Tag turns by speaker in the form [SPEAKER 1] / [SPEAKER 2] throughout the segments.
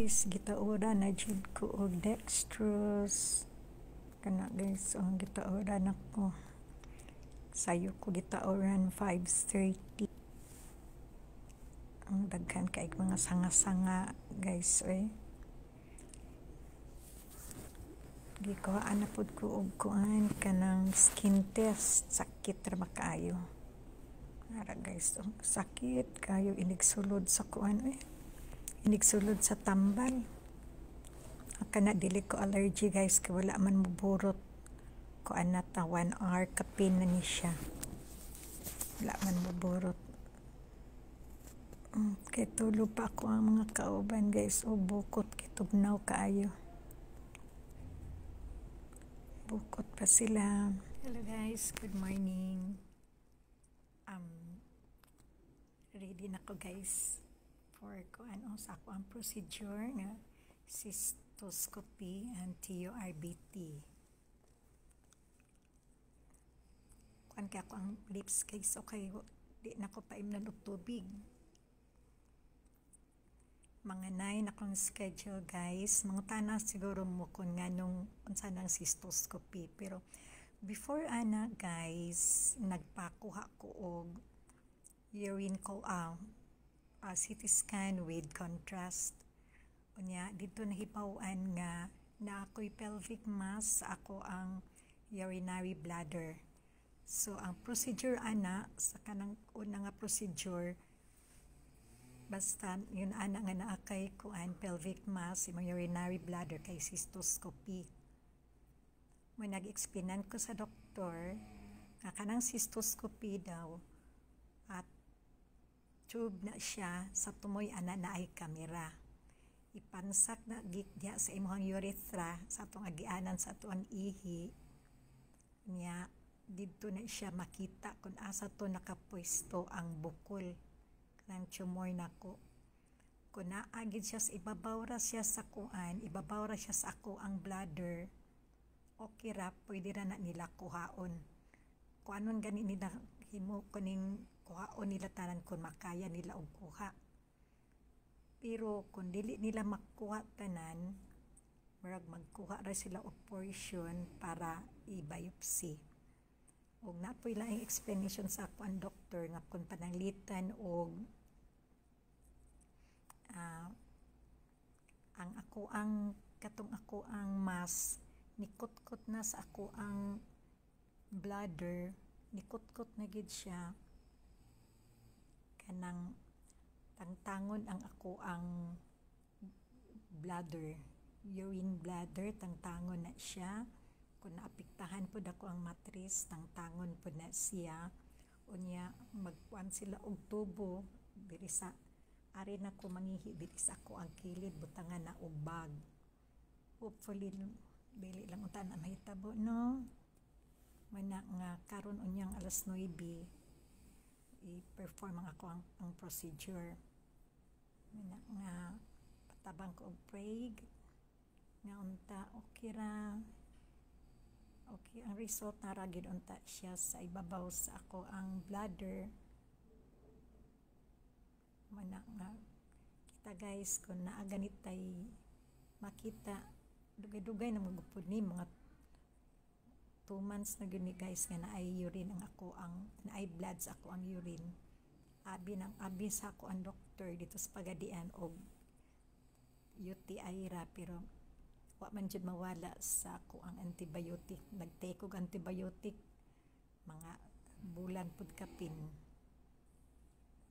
[SPEAKER 1] guys, gitaura na jud ko og dextrose. Kana guys, ang gitaura na ko. Sayo ko gitauran 5:30. Ang daghan kay mga sanga-sanga guys, oy. Gikuhaan na pud ko og kuan kanang skin test, sakit ra ba kaayo. Ara guys, sakit kayo inigsulod sa kuan, oy. Inigsulod sa tambal. Kana dili ko allergy guys, kay wala man muburot. Kuan na ta 1 hour kapin na ni siya. Wala man muburot. Kay tulo pa ako ang mga kauban guys, o bukot kitugnaw kaayo. Bukot pa sila. Hello guys, good morning. Ready na ko guys for kuan sa ako ang procedure nga cystoscopy and TURBT. Kuan kay ako ang lips guys, okay, di na ko paimnon og tubig. Mga 9 akong schedule guys. Mga tanang siguro mo kung nga nung unsa nang cystoscopy. Pero before ana guys, nagpakuha ko og urine ko CT scan with contrast. Unya dito nahibaw-an nga na ako'y pelvic mass sa ako ang urinary bladder. So ang procedure ana sa kanang una nga procedure, basta yun ana nga naa kay kuan pelvic mass imong urinary bladder kay cystoscopy. Mo nag-explainan ko sa doktor nga kanang cystoscopy daw at tube na siya sa tumoy ana na ay kamera. Ipansak na gikya sa imong urethra sa atong agianan sa atong ihi. Nya didto na siya makita kung asa to nakapwesto ang bukol ng tumor nako. Kung naagid siya sa ibabaw ra siya sa kuan, ibabaw ra siya sa ako ang bladder, okay ra, pwede ra na nila kuhaon. Kung anon gani nila himo kuning kuhaon nila tanan kung makaya nila og kuha. Pero kung dili nila makuha tanan, murag magkuha ra sila og portion para i-biopsy. Og napoy laing explanation sa ako ang doktor nga kung pananglitan og ang ako ang katong ako ang mass nikot-kot na sa ako ang bladder, nikot-kot na gid siya. Kanang tangtangon ang ako ang bladder, urine bladder, tangtangon na siya. Kung naapektahan po dako ang matris, tangtangon po na siya. Unya magkuan sila og tubo diri sa ari na ko mangihi diri sa ako ang kilid, butangan na og bag. Hopefully dili lang unta na mahitabo no. Mana nga karon unyang alas 9 i-perform ang ako ang procedure. Mana nga patabang ko og prague nga unta okay ra. Okay, ang result na ragid unta siya sa ibabaw sa ako ang bladder. Mana nga kita guys kung naa ganitay makita dugay-dugay na magupod ni mga 2 months na gani guys nga naay urine ang ako ang naay blood sa ako ang urine. Abi sa ako ang doktor dito sa Pagadian og UTI ra, pero wa man jud mawala sa ako ang antibiotic. Nagtake og antibiotic mga bulan pud kapin.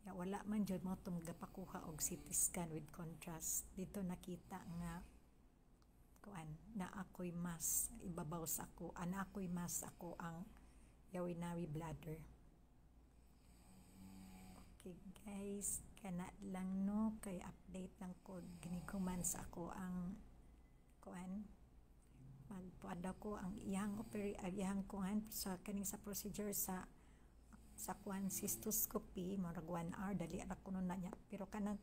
[SPEAKER 1] Ya wala man jud mo tong gapakuha og CT scan with contrast. Dito nakita nga kuan na ako'y mass ibabaw sa ako, ana ako'y mass ako ang urinary bladder. Okay guys, kana lang no, kay update lang ko giniguman sa ako ang kuan. Magpuad ako ang iyang kuan sa kaning sa procedure sa kuan cystoscopy, murag 1 hour dali ra kuno na niya. Pero kanang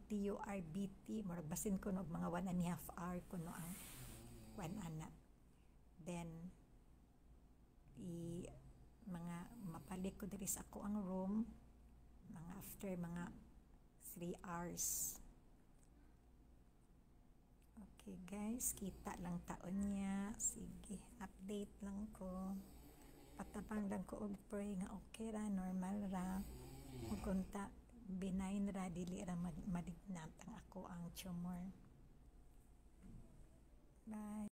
[SPEAKER 1] TURBT murag basin ko og mga 1.5 hour kuno ang kuan ana. Then mga mapalik ko diri sa ako ang room mga after mga 3 hours. Okay guys, kita lang taon niya. Sige, update lang ko. Patapang lang ko og pray nga okay ra, normal ra. Ug kunta benign ra, dili ra malignant ang ako ang tumor. Bye.